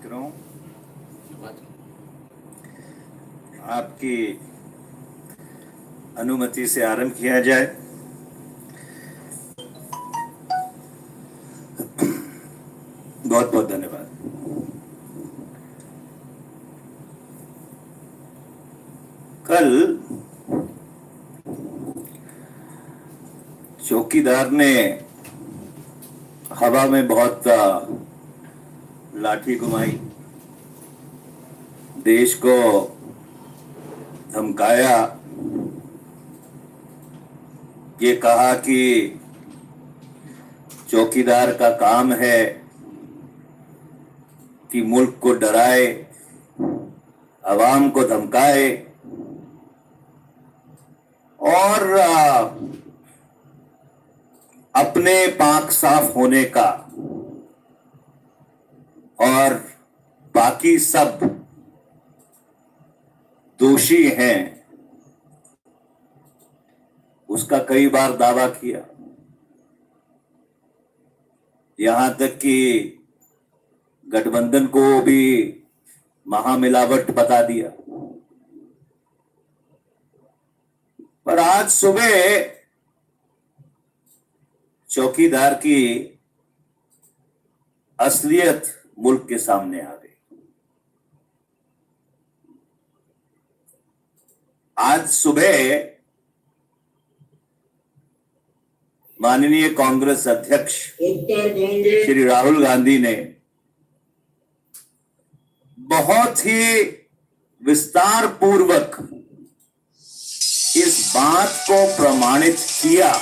मित्रों, आपकी अनुमति से आरंभ किया जाए। बहुत बहुत धन्यवाद। कल चौकीदार ने हवा में बहुत लाठी घुमाई, देश को धमकाया, ये कहा कि चौकीदार का काम है कि मुल्क को डराए, अवाम को धमकाए और अपने पाक साफ होने का और बाकी सब दोषी हैं उसका कई बार दावा किया। यहां तक कि गठबंधन को भी महामिलावट बता दिया। पर आज सुबह चौकीदार की असलियत मुल्क के सामने आ गई। आज सुबह माननीय कांग्रेस अध्यक्ष श्री राहुल गांधी ने बहुत ही विस्तार पूर्वक इस बात को प्रमाणित किया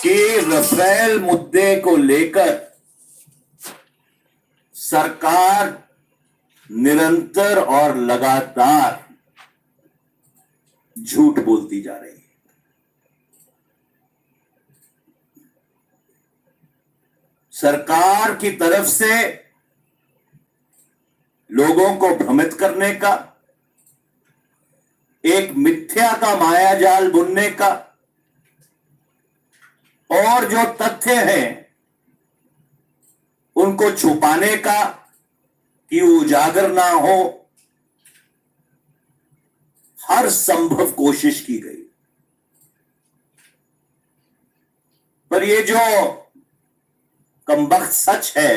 कि राफेल मुद्दे को लेकर सरकार निरंतर और लगातार झूठ बोलती जा रही है। सरकार की तरफ से लोगों को भ्रमित करने का, एक मिथ्या का मायाजाल बुनने का और जो तथ्य हैं उनको छुपाने का कि उजागर ना हो, हर संभव कोशिश की गई। पर ये जो कमबख्त सच है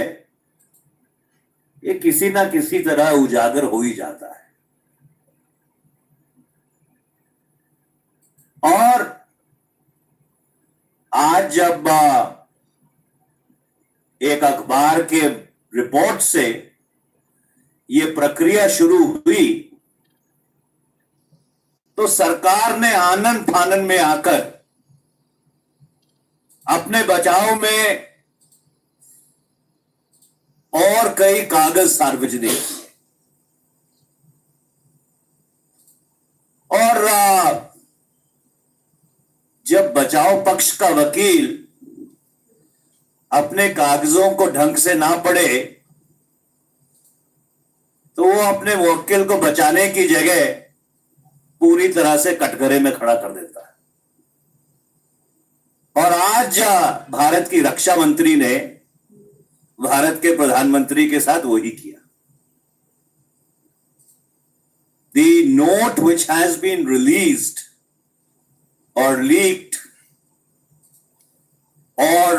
ये किसी ना किसी तरह उजागर हो ही जाता है। और आज जब एक अखबार के रिपोर्ट से ये प्रक्रिया शुरू हुई तो सरकार ने आनन फानन में आकर अपने बचाव में और कई कागज सार्वजनिक किए और जब बचाव पक्ष का वकील अपने कागजों को ढंग से ना पढ़े तो वो अपने वकील को बचाने की जगह पूरी तरह से कटघरे में खड़ा कर देता है। और आज भारत की रक्षा मंत्री ने भारत के प्रधानमंत्री के साथ वही किया। The note which has been released or leaked or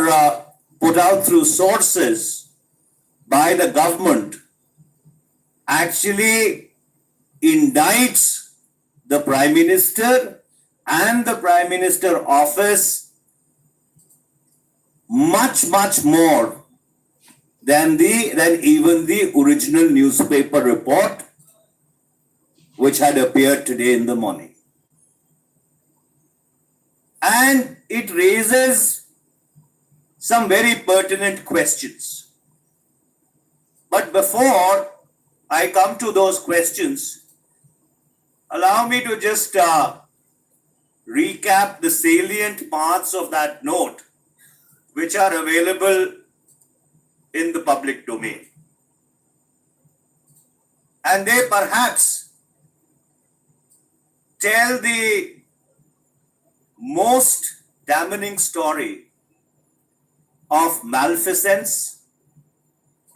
put out through sources by the government actually indicts the Prime Minister and the Prime Minister office much more than even the original newspaper report which had appeared today in the morning. And it raises some very pertinent questions. But before I come to those questions, allow me to just recap the salient parts of that note which are available in the public domain. And they perhaps tell the most damning story of malfeasance,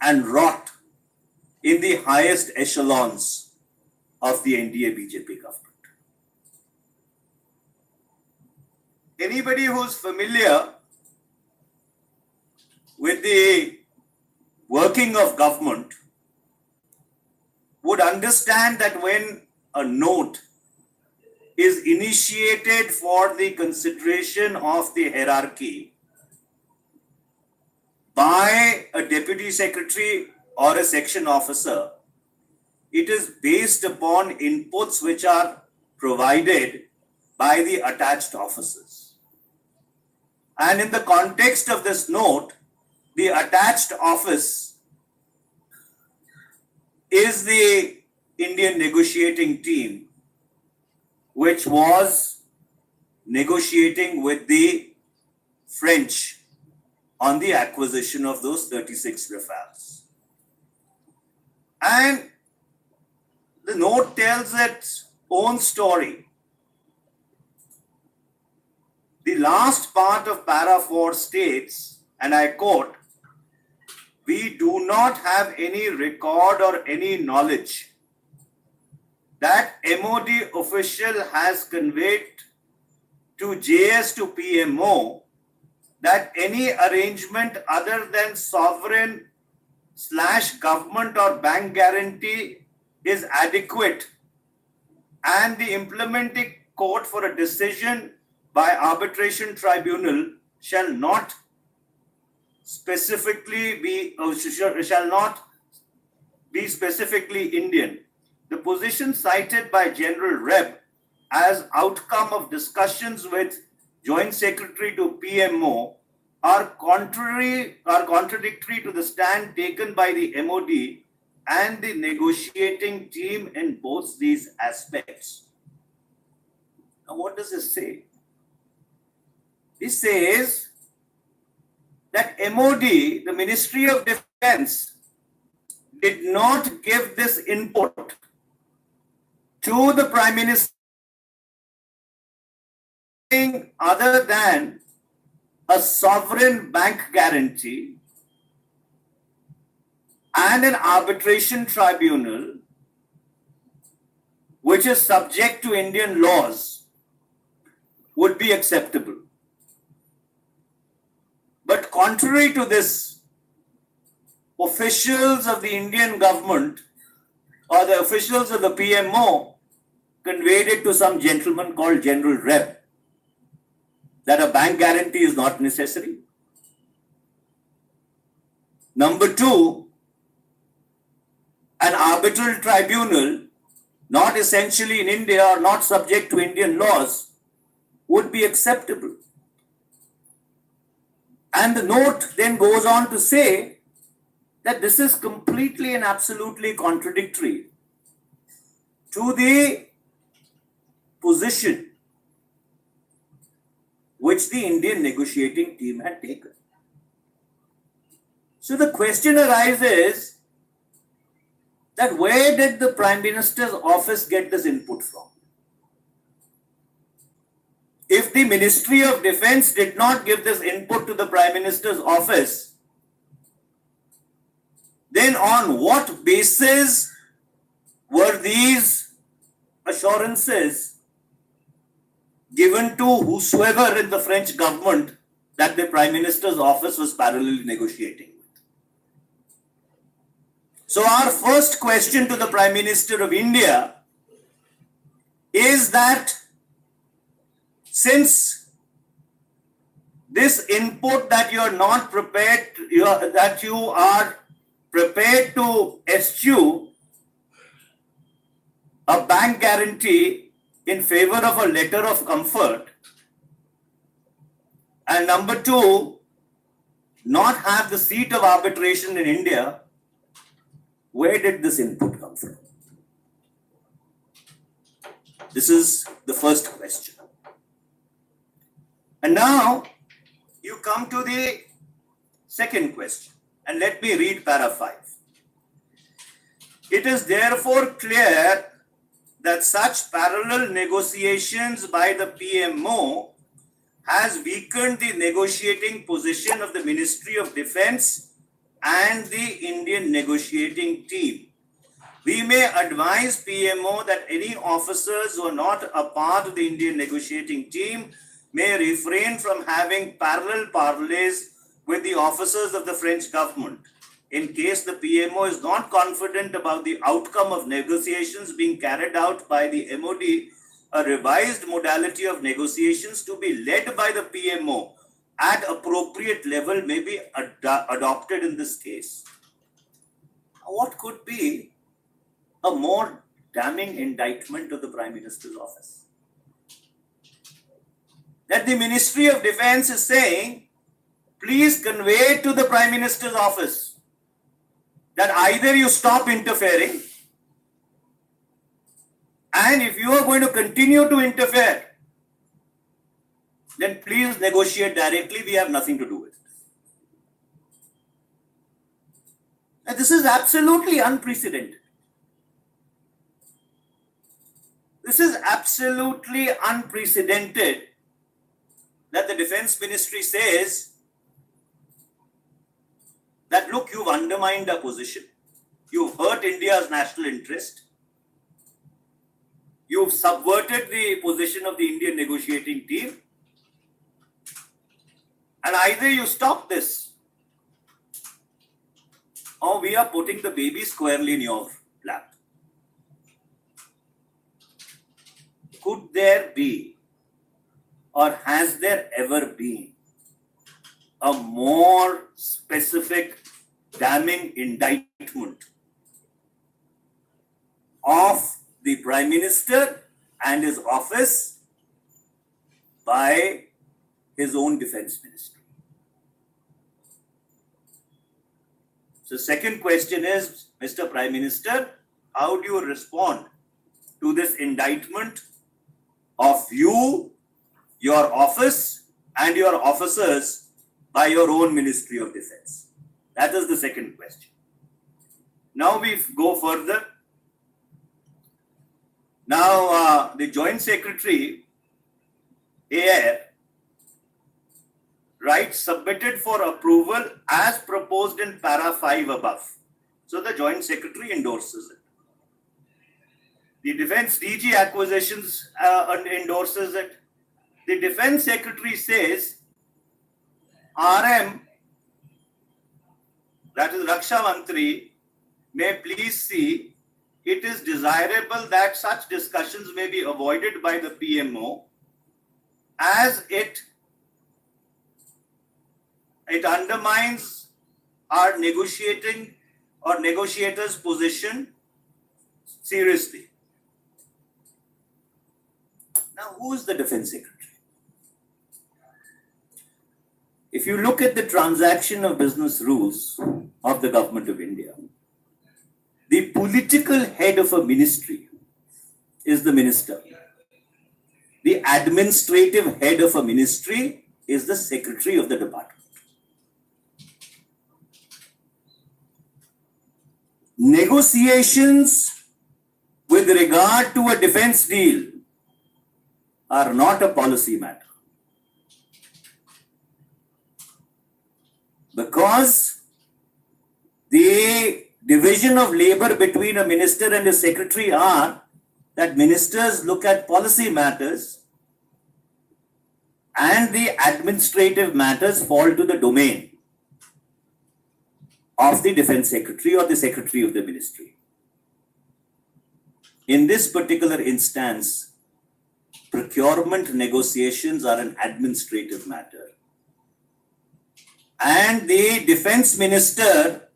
and rot in the highest echelons of the NDA BJP government. Anybody who's familiar with the working of government would understand that when a note is initiated for the consideration of the hierarchy by a deputy secretary or a section officer, it is based upon inputs which are provided by the attached officers. And in the context of this note, the attached office is the Indian negotiating team, which was negotiating with the French on the acquisition of those 36 Rafales. And the note tells its own story. The last part of para 4 states, and I quote, "We do not have any record or any knowledge that MOD official has conveyed to JS to PMO that any arrangement other than sovereign/government or bank guarantee is adequate, and the implementing court for a decision by arbitration tribunal shall not specifically Indian." The position cited by General Reb as outcome of discussions with Joint Secretary to PMO are contradictory to the stand taken by the MOD and the negotiating team in both these aspects. Now, what does this say? This says that MOD, the Ministry of Defense, did not give this input to the Prime Minister other than a sovereign bank guarantee and an arbitration tribunal which is subject to Indian laws would be acceptable. But contrary to this, officials of the Indian government or the officials of the PMO conveyed it to some gentleman called General Reb that a bank guarantee is not necessary. Number two, an arbitral tribunal, not essentially in India or not subject to Indian laws, would be acceptable. And the note then goes on to say that this is completely and absolutely contradictory to the position which the Indian negotiating team had taken. So the question arises that where did the Prime Minister's office get this input from? If the Ministry of Defense did not give this input to the Prime Minister's office, then on what basis were these assurances given to whosoever in the French government that the Prime Minister's office was parallelly negotiating with? So our first question to the Prime Minister of India is that since this input that you are not prepared, that you are prepared to eschew a bank guarantee in favor of a letter of comfort, and number two, not have the seat of arbitration in India, where did this input come from? This is the first question. And now you come to the second question, and let me read para 5. It is therefore clear that such parallel negotiations by the PMO has weakened the negotiating position of the Ministry of Defense and the Indian negotiating team. We may advise PMO that any officers who are not a part of the Indian negotiating team may refrain from having parallel parleys with the officers of the French government. In case the PMO is not confident about the outcome of negotiations being carried out by the MOD, a revised modality of negotiations to be led by the PMO at appropriate level may be adopted in this case. What could be a more damning indictment of the Prime Minister's office? That the Ministry of Defense is saying, please convey to the Prime Minister's office that either you stop interfering, and if you are going to continue to interfere, then please negotiate directly. We have nothing to do with it. And this is absolutely unprecedented. This is absolutely unprecedented that the Defense Ministry says that, look, you've undermined our position. You've hurt India's national interest. You've subverted the position of the Indian negotiating team. And either you stop this, or we are putting the baby squarely in your lap. Could there be, or has there ever been, a more specific, damning indictment of the Prime Minister and his office by his own Defense Ministry? So, second question is, Mr. Prime Minister, how do you respond to this indictment of you, your office, and your officers by your own Ministry of Defense? That is the second question. Now we go further. Now, the Joint Secretary, AIR, writes submitted for approval as proposed in para 5 above. So the Joint Secretary endorses it. The Defense DG Acquisitions endorses it. The Defense Secretary says RM, that is Raksha Mantri, may please see it is desirable that such discussions may be avoided by the PMO as it undermines our negotiating or negotiators' position seriously. Now, who is the Defense Secretary? If you look at the transaction of business rules of the Government of India, the political head of a ministry is the minister. The administrative head of a ministry is the secretary of the department. Negotiations with regard to a defense deal are not a policy matter, because the division of labor between a minister and a secretary are that ministers look at policy matters and the administrative matters fall to the domain of the Defense Secretary or the Secretary of the Ministry. In this particular instance, procurement negotiations are an administrative matter. And the Defense Minister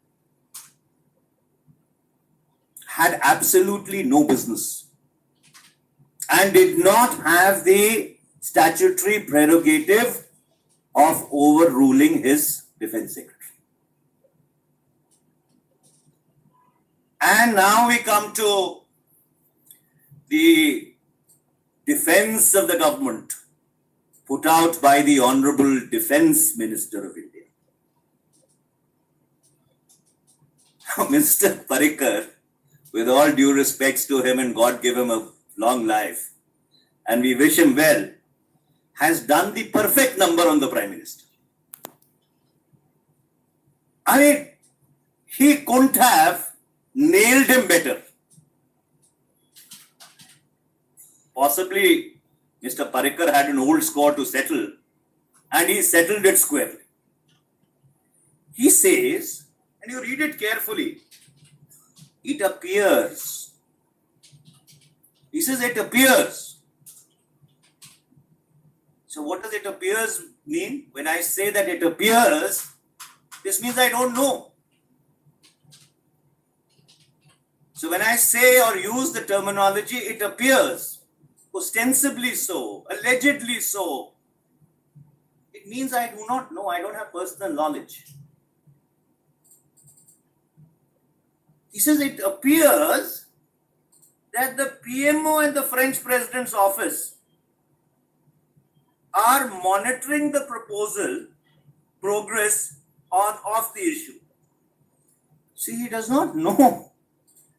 had absolutely no business and did not have the statutory prerogative of overruling his Defense Secretary. And now we come to the defense of the government put out by the Honorable Defense Minister of India. Mr. Parrikar, with all due respects to him, and God give him a long life, and we wish him well, has done the perfect number on the Prime Minister. I mean, he couldn't have nailed him better. Possibly Mr. Parrikar had an old score to settle and he settled it squarely. He says, and you read it carefully, it appears. He says it appears. So what does it appears mean? When I say that it appears, this means I don't know. So when I say or use the terminology, it appears, ostensibly so, allegedly so, it means I do not know, I don't have personal knowledge. He says it appears that the PMO and the French President's office are monitoring the proposal progress of the issue. See, he does not know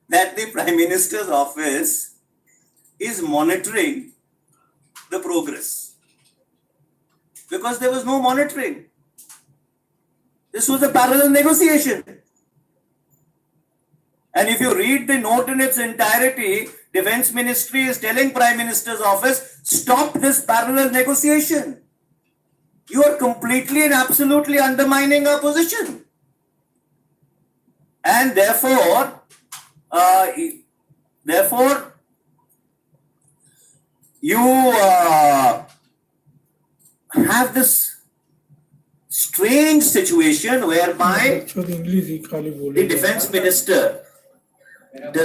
that the Prime Minister's office is monitoring the progress, because there was no monitoring. This was a parallel negotiation. And if you read the note in its entirety, Defense Ministry is telling Prime Minister's office, stop this parallel negotiation. You are completely and absolutely undermining our position. And therefore, you have this strange situation whereby the Defense Minister does